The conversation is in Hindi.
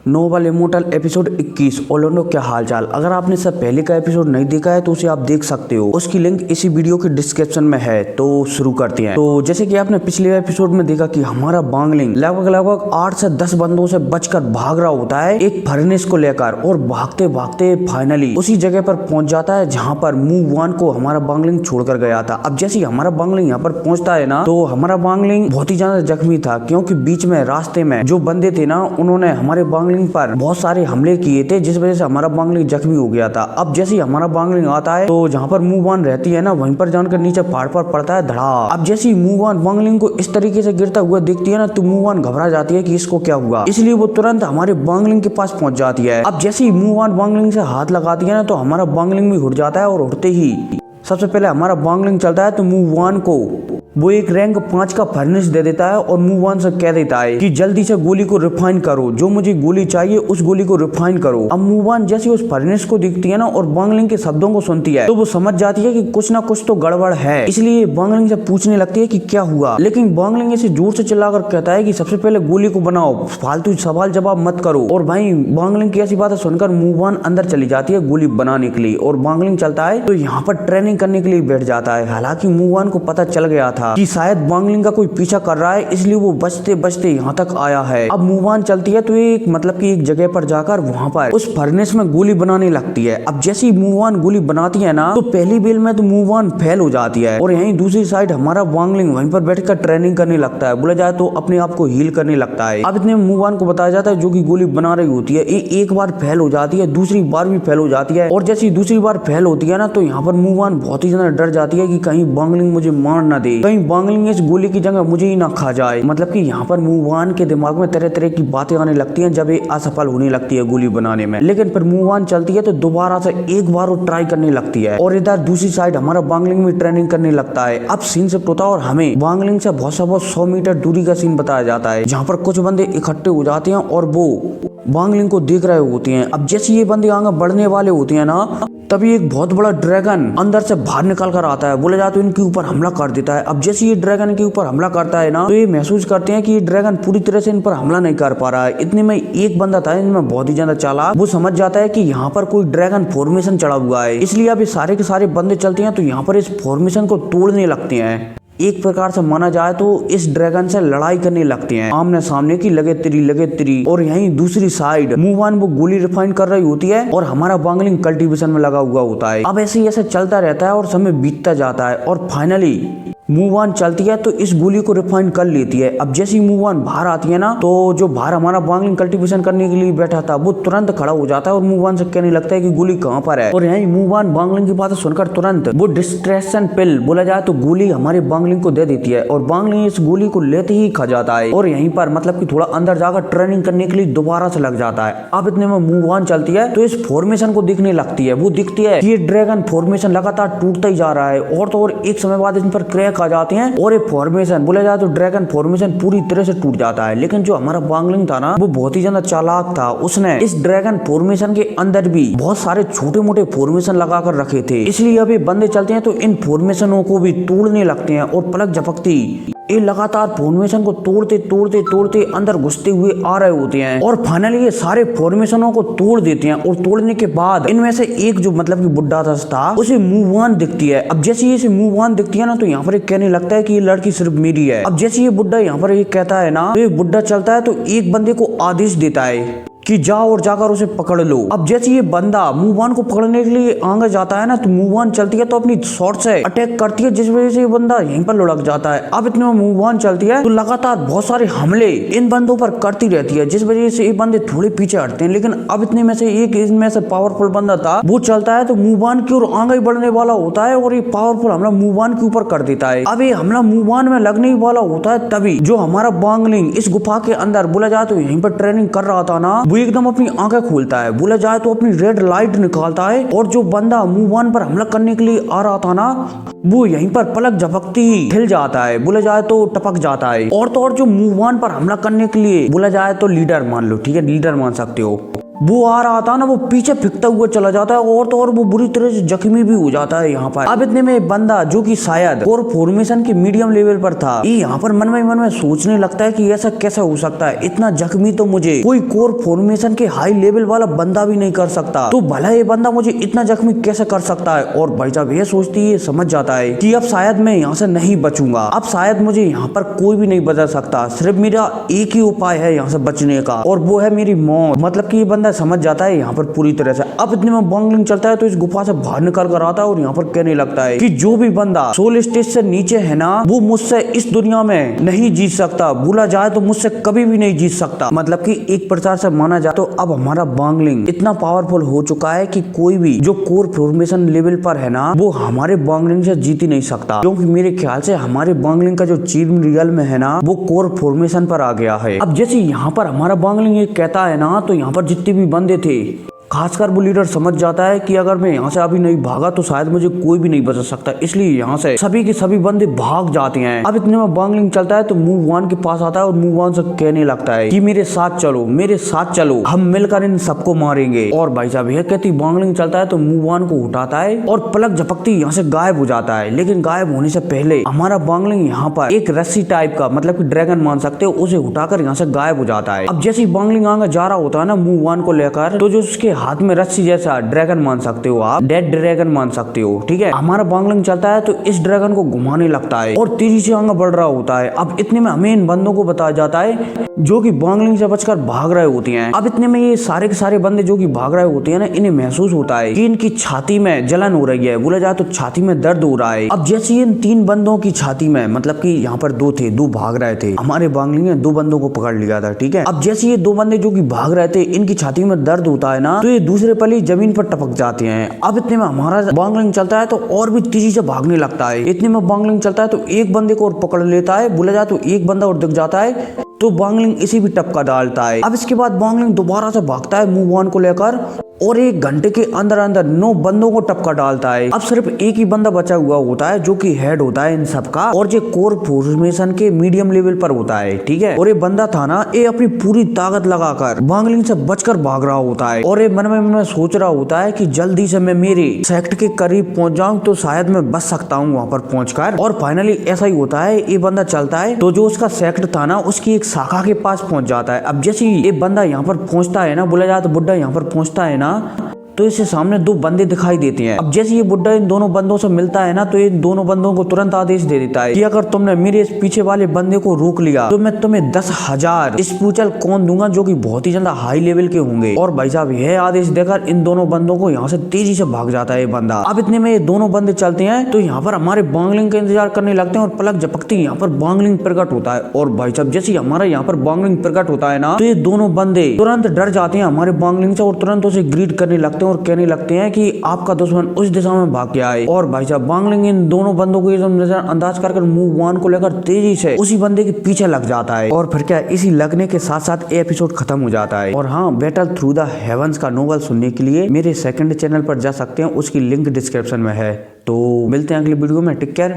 नोबल इमोर्टल एपिसोड 21 ओलोंडो क्या हालचाल। अगर आपने सब पहले का एपिसोड नहीं देखा है तो उसे आप देख सकते हो, उसकी लिंक इसी वीडियो के डिस्क्रिप्शन में है। तो शुरू करते हैं। तो जैसे कि आपने पिछले एपिसोड में देखा कि हमारा बांगलिंग लगभग 8 से 10 बंदों से बचकर भाग रहा होता है एक फर्नेस को लेकर, और भागते भागते फाइनली उसी जगह पर पहुंच जाता है जहां पर मूव वन को हमारा बांगलिंग छोड़कर गया था। अब जैसे ही हमारा बांगलिंग यहाँ पर पहुंचता है ना, तो हमारा बांगलिंग बहुत ही ज्यादा जख्मी था, क्योंकि बीच में रास्ते में जो बंदे थे ना, उन्होंने हमारे बांगलिंग पर बहुत सारे हमले किए थे, जिस वजह से हमारा बांगलिंग जख्मी हो गया था। अब जैसे ही हमारा बांगलिंग आता है तो जहाँ पर मूव वन रहती है ना, वहीं पर जाकर नीचे पहाड़ पर पड़ता है धड़ा। अब जैसे ही मूव वन बांगलिंग को इस तरीके से गिरता हुआ देखती है ना, तो मूव वन घबरा जाती है कि इसको क्या हुआ, इसलिए वो तुरंत हमारे बांगलिंग के पास पहुंच जाती है। अब जैसे ही मूव वन बांगलिंग से हाथ लगाती है ना, तो हमारा बांगलिंग भी उड़ जाता है, और उड़ते ही सबसे पहले हमारा बांगलिंग चलता है तो मूव वन को वो एक रैंक 5 का फर्नेस दे देता है, और मूव वन से कह देता है कि जल्दी से गोली को रिफाइन करो, जो मुझे गोली चाहिए उस गोली को रिफाइन करो। अब मूव वन जैसे उस फर्नेस को दिखती है ना, और बांगलिंग के शब्दों को सुनती है, तो वो समझ जाती है कि कुछ ना कुछ तो गड़बड़ है, इसलिए बांगलिंग से पूछने लगती है कि क्या हुआ। लेकिन बांगलिंग इसे जोर से चिल्लाकर कहता है कि सबसे पहले गोली को बनाओ, फालतू सवाल जवाब मत करो। और भाई बांगलिंग की ऐसी बात सुनकर मूव वन अंदर चली जाती है गोली बनाने के लिए, और बांगलिंग चलता है तो यहाँ पर ट्रेनिंग करने के लिए बैठ जाता है। हालांकि मूव वन को पता चल गया था कि शायद बांगलिंग का कोई पीछा कर रहा है, इसलिए वो बचते बचते यहाँ तक आया है। अब मूव वन चलती है तो एक मतलब कि एक जगह पर जाकर वहाँ पर उस फर्नेस में गोली बनाने लगती है। अब जैसे ही मूव वन गोली बनाती है ना, तो पहली बेल में तो मूव वन फेल हो जाती है, और यहीं दूसरी साइड हमारा बांगलिंग वहीं पर बैठकर ट्रेनिंग करने लगता है, बोला जाए तो अपने आप को हील करने लगता है। अब इतने मूव वन को बताया जाता है जो कि गोली बना रही होती है, एक बार फेल हो जाती है, दूसरी बार भी फेल हो जाती है, और जैसे दूसरी बार फेल होती है ना, तो यहाँ पर मूव वन बहुत ही ज्यादा डर जाती है कि कहीं बांगलिंग मुझे मार ना दे, कहीं बांगलिंग इस गोली की जगह मुझे ही ना खा जाए। मतलब कि यहाँ पर मूव वन के दिमाग में तरह तरह की बातें आने लगती हैं जब ये असफल होने लगती है गोली बनाने में। लेकिन फिर मूव वन चलती है तो दोबारा से एक बार वो ट्राई करने लगती है, और इधर दूसरी साइड हमारा बांगलिंग भी ट्रेनिंग करने लगता है। अब सीन शिफ्ट होता है और हमें बांगलिंग से बहुत 100 मीटर दूरी का सीन बताया जाता है, जहाँ पर कुछ बंदे इकट्ठे हो जाते हैं और वो बांगलिंग को देख रहे होते हैं। अब जैसे ये बंदे आगे बढ़ने वाले होते हैं ना, तभी एक बहुत बड़ा ड्रैगन अंदर से बाहर निकल कर आता है, बोले जाते इनके ऊपर हमला कर देता है। अब जैसे ये ड्रैगन के ऊपर हमला करता है ना, तो ये महसूस करते हैं कि ये ड्रैगन पूरी तरह से इन पर हमला नहीं कर पा रहा है। इतने में एक बंदा था इनमें बहुत ही ज्यादा चालाक, वो समझ जाता है कि यहाँ पर कोई ड्रैगन फॉर्मेशन चढ़ा हुआ है, इसलिए अब ये सारे के सारे बंदे चलते हैं तो यहाँ पर इस फॉर्मेशन को तोड़ने लगते हैं। एक प्रकार से माना जाए तो इस ड्रैगन से लड़ाई करने लगते हैं, आमने सामने की लगे तिरी। और यहीं दूसरी साइड मूव वन वो गोली रिफाइन कर रही होती है, और हमारा बांगलिंग कल्टीवेशन में लगा हुआ होता है। अब ऐसे ही ऐसे चलता रहता है और समय बीतता जाता है, और फाइनली मूव वन चलती है तो इस गोली को रिफाइन कर लेती है। अब जैसे ही मूव वन बाहर आती है ना, तो जो बाहर हमारा बांगलिंग कल्टीवेशन करने के लिए बैठा था वो तुरंत खड़ा हो जाता है, और मूव वन से कहने लगता है कि गोली कहाँ पर है। और यहीं मूव वन बांगलिंग की बात सुनकर तुरंत वो डिस्ट्रैक्शन पिल, बोला जाए तो गोली हमारे बांगलिंग को दे देती है, और बांगलिंग इस गोली को लेते ही खा जाता है, और यहीं पर मतलब कि थोड़ा अंदर जाकर ट्रेनिंग करने के लिए दोबारा से लग जाता है। अब इतने में मूव वन चलती है तो इस फॉर्मेशन को देखने लगती है। वो दिखती है कि ये ड्रैगन फॉर्मेशन लगातार टूटता ही जा रहा है, और तो और एक समय बाद इन पर क्रैक आ जाते हैं, और फॉर्मेशन बोला जाए तो ड्रैगन फॉर्मेशन पूरी तरह से टूट जाता है। लेकिन जो हमारा बांगलिंग था ना, वो बहुत ही ज्यादा चालाक था, उसने इस ड्रैगन फॉर्मेशन के अंदर भी बहुत सारे छोटे मोटे फॉर्मेशन लगाकर रखे थे, इसलिए अभी बंदे चलते हैं तो इन फॉर्मेशनों को भी तोड़ने लगते हैं, और पलक झपकती ये लगातार फॉर्मेशन को तोड़ते अंदर घुसते हुए आ रहे होते हैं, और फाइनली ये सारे फॉर्मेशनों को तोड़ देते हैं। और तोड़ने के बाद इनमें से एक जो मतलब कि बुड्ढा था उसे मूव वन दिखती है। अब जैसे ये मूव वन दिखती है ना, तो यहाँ पर एक कहने लगता है कि ये लड़की सिर्फ मेरी है। अब जैसे ये बुड्ढा यहाँ पर ये कहता है ना, तो ये बुड्ढा चलता है तो एक बंदे को आदेश देता है कि जाओ और जाकर उसे पकड़ लो। अब जैसे ये बंदा मूव वन को पकड़ने के लिए आगे जाता है ना, तो मूव वन चलती है तो अपनी शॉट से अटैक करती है, जिस वजह से ये बंदा यहीं पर लुढ़क जाता है। अब इतने में मूव वन चलती है तो लगातार बहुत सारे हमले इन बंदों पर करती रहती है, जिस वजह से ये बंदे थोड़े पीछे हटते हैं। लेकिन अब इतने में से एक इनमें से पावरफुल बंदा था, वो चलता है तो मूव वन की ओर आगे बढ़ने वाला होता है, और ये पावरफुल हमला मूव वन के ऊपर कर देता है। अब ये हमला मूव वन में लगने ही वाला होता है, तभी जो हमारा बांगलिंग इस गुफा के अंदर बोला जाए तो यहीं पर ट्रेनिंग कर रहा था ना, वो एकदम अपनी आंखें खोलता है, बोला जाए तो अपनी रेड लाइट निकालता है, और जो बंदा मूव वन पर हमला करने के लिए आ रहा था ना, वो यहीं पर पलक झपकती ही हिल जाता है, बोला जाए तो टपक जाता है। और तो और जो मूव वन पर हमला करने के लिए बोला जाए तो लीडर मान लो, ठीक है लीडर मान सकते हो, वो आ रहा था ना, वो पीछे फिकता हुआ चला जाता है और तो और वो बुरी तरह से जख्मी भी हो जाता है यहाँ पर। अब इतने में बंदा जो कि शायद कोर फॉर्मेशन के मीडियम लेवल पर था, ये यहाँ पर मन में सोचने लगता है कि ऐसा कैसे हो सकता है, इतना जख्मी तो मुझे कोई कोर फॉर्मेशन के हाई लेवल वाला बंदा भी नहीं कर सकता, तो भला ये बंदा मुझे इतना जख्मी कैसे कर सकता है। और भाई साहब ये सोचती है, समझ जाता है कि अब शायद मैं यहाँ से नहीं बचूंगा, अब शायद मुझे यहाँ पर कोई भी नहीं बचा सकता, सिर्फ मेरा एक ही उपाय है यहाँ से बचने का और वो है मेरी मौत। मतलब कि ये बंदा समझ जाता है यहाँ पर पूरी तरह से। अब इतने में बॉन्गलिंग चलता है तो इस गुफा से बाहर निकल कर आता है और यहाँ पर कहने लगता है कि जो भी बंदा सोल स्टेज से नीचे है ना, वो मुझसे इस दुनिया में नहीं जीत सकता, बोला जाए तो मुझसे कभी भी नहीं जीत सकता। मतलब कि एक प्रकार से माना जाए तो अब हमारा बॉन्गलिंग इतना पावरफुल हो चुका है कि कोई भी जो कोर फॉर्मेशन लेवल पर है ना, वो हमारे बॉन्गलिंग से जीत ही नहीं सकता, क्योंकि मेरे ख्याल से हमारे बॉन्गलिंग का जो चीफ रियल में है ना, वो कोर फॉर्मेशन पर आ गया है। अब जैसे यहाँ पर हमारा बॉन्गलिंग ये कहता है ना, तो यहाँ पर जितने भी बंदे थे, खासकर वो लीडर समझ जाता है कि अगर मैं यहाँ से अभी नहीं भागा तो शायद मुझे कोई भी नहीं बचा सकता, इसलिए यहाँ से सभी के सभी बंदे भाग जाते हैं। अब इतने में बॉन्गलिंग चलता है तो मूव वन के पास आता है और मूव वन से कहने लगता है कि मेरे साथ चलो, मेरे साथ चलो, हम मिलकर इन सबको मारेंगे। और भाई साहब यह कहती बॉन्गलिंग चलता है तो मूव वन को उठाता है और पलक झपकती यहाँ से गायब हो जाता है। लेकिन गायब होने से पहले हमारा बॉन्गलिंग यहाँ पर एक रस्सी टाइप का, मतलब कि ड्रैगन मान सकते हो, उसे उठाकर यहाँ से गायब हो जाता है। अब जैसे ही बॉन्गलिंग आगे जा रहा होता है ना मूव वन को लेकर, तो जो उसके हाथ में रस्सी जैसा ड्रैगन मान सकते हो आप, डेड ड्रैगन मान सकते हो, ठीक है। हमारा बॉन्गलिंग चलता है तो इस ड्रैगन को घुमाने लगता है और तेजी से आगे बढ़ रहा होता है। अब इतने में हमें इन बंदों को बताया जाता है जो कि बॉन्गलिंग से बचकर भाग रहे होते हैं। अब इतने में ये सारे के सारे बंदे जो कि भाग रहे होते हैं ना, इन्हें महसूस होता है कि इनकी छाती में जलन हो रही है, बोला जाए तो छाती में दर्द हो रहा है। अब जैसे इन तीन बंदों की छाती में, मतलब कि यहाँ पर दो थे, दो भाग रहे थे, हमारे बॉन्गलिंग ने दो बंदों को पकड़ लिया था, ठीक है। अब जैसे ये दो बंदे जो कि भाग रहे थे, इनकी छाती में दर्द होता है ना, तो ये दूसरे पल ही जमीन पर टपक जाते हैं। अब इतने में हमारा बॉन्गलिंग चलता है तो और भी तेजी से भागने लगता है। इतने में बॉन्गलिंग चलता है तो एक बंदे को और पकड़ लेता है, बोला जाए तो एक बंदा और दिख जाता है, तो बॉन्गलिंग इसी भी टपका डालता है। अब इसके बाद बॉन्गलिंग दोबारा से भागता है मूव ऑन को लेकर और 1 घंटे के अंदर अंदर 9 बंदों को टपका डालता है। अब सिर्फ एक ही बंदा बचा हुआ होता है जो कि हेड होता है इन सब का, और ये कोर फॉर्मेशन के मीडियम लेवल पर होता है, ठीक है। और ये बंदा था ना, ये अपनी पूरी ताकत लगाकर बॉन्गलिंग से बचकर भाग रहा होता है और ये मन में सोच रहा होता है कि जल्दी से मैं मेरे सेक्ट के करीब पहुंच जाऊं तो शायद मैं बच सकता हूं वहां पर पहुंचकर। और फाइनली ऐसा ही होता है, ये बंदा चलता है तो जो उसका सेक्ट था ना, उसकी एक शाखा के पास पहुंच जाता है। अब जैसे ही ये बंदा यहाँ पर पहुंचता है ना, बोला जाए तो बुड्ढा यहाँ पर पहुंचता है ना, तो इससे सामने 2 बंदे दिखाई देते हैं। अब जैसे ये बुड्ढा इन दोनों बंदों से मिलता है ना, तो ये दोनों बंदों को तुरंत आदेश दे देता है कि अगर तुमने मेरे इस पीछे वाले बंदे को रोक लिया तो मैं तुम्हें 10,000 स्पिरिचुअल कॉइन दूंगा, जो कि बहुत ही ज्यादा हाई लेवल के होंगे। और भाई साहब यह आदेश देकर इन दोनों बंदों को यहाँ से तेजी से भाग जाता है ये बंदा। अब इतने में ये दोनों बंदे चलते हैं तो यहाँ पर हमारे बॉन्गलिंग का इंतजार करने लगते हैं और पलक झपकती यहाँ पर बॉन्गलिंग प्रकट होता है। और भाई साहब जैसे हमारा यहाँ पर बॉन्गलिंग प्रकट होता है ना, तो ये दोनों बंदे तुरंत डर जाते हैं हमारे बॉन्गलिंग से और तुरंत उसे ग्रीट करने लगते हैं और कहने लगते हैं कि आपका दुश्मन उस दिशा में भाग गया है। और भाई साहब बॉन्गलिंग इन दोनों बंदों को नजर अंदाज कर मूव वन को लेकर तेजी से उसी बंदे के पीछे लग जाता है। और फिर क्या, इसी लगने के साथ साथ एपिसोड खत्म हो जाता है। और हाँ, बैटल थ्रू द हेवंस का नोवेल सुनने के लिए मेरे सेकंड चैनल पर जा सकते हैं, उसकी लिंक डिस्क्रिप्शन में है। तो मिलते हैं अगली वीडियो में, टेक केयर।